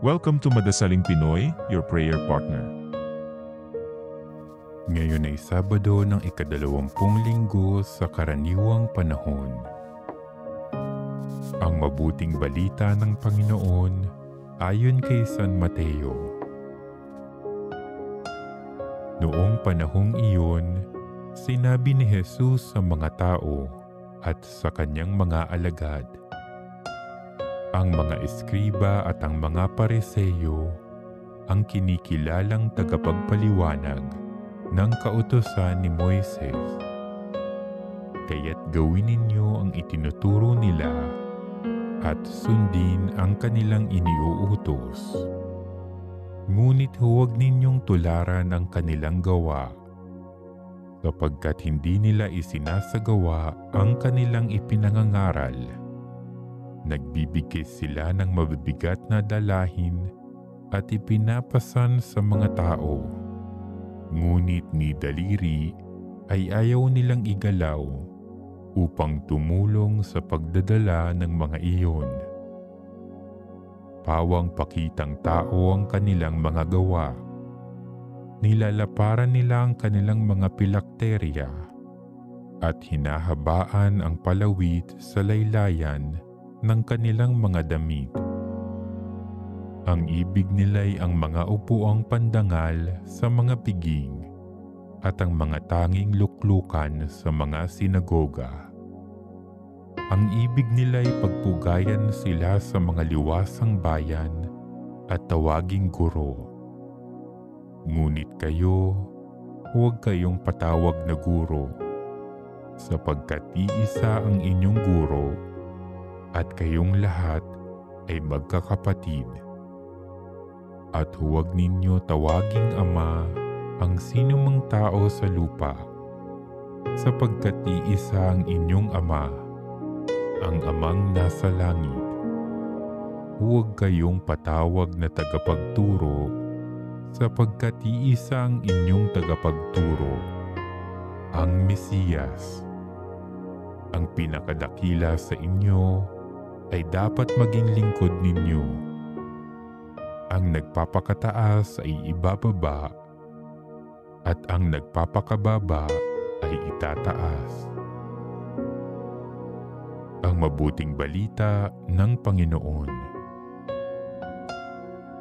Welcome to Madasaling Pinoy, your prayer partner. Ngayon ay Sabado ng ika-20 linggo sa karaniwang panahon. Ang mabuting balita ng Panginoon ayon kay San Mateo. Noong panahong iyon, sinabi ni Jesus sa mga tao at sa kanyang mga alagad, ang mga eskriba at ang mga pareseyo ang kinikilalang tagapagpaliwanag ng kautusan ni Moises. Kaya't gawin ninyo ang itinuturo nila at sundin ang kanilang iniuutos. Ngunit huwag ninyong tularan ang kanilang gawa, sapagkat hindi nila isinasagawa ang kanilang ipinangangaral. Nagbibigay sila ng mabibigat na dalahin at ipinapasan sa mga tao. Ngunit ni daliri ay ayaw nilang igalaw upang tumulong sa pagdadala ng mga iyon. Pawang pakitang tao ang kanilang mga gawa. Nilalaparan nila ang kanilang mga pilakterya at hinahabaan ang palawit sa laylayan ng kanilang mga damit. Ang ibig nila'y ang mga upuang pandangal sa mga piging at ang mga tanging luklukan sa mga sinagoga. Ang ibig nila'y pagpugayan sila sa mga liwasang bayan at tawaging guro. Ngunit kayo, huwag kayong patawag na guro, sapagkat iisa ang inyong guro at kayong lahat ay magkakapatid. At huwag ninyo tawaging ama ang sinumang tao sa lupa, sapagkat iisa ang inyong ama, ang amang nasa langit. Huwag kayong patawag na tagapagturo, sapagkat iisa ang inyong tagapagturo, ang Mesiyas. Ang pinakadakila sa inyo ay dapat maging lingkod ninyo. Ang nagpapakataas ay ibababa, at ang nagpapakababa ay itataas. Ang mabuting balita ng Panginoon.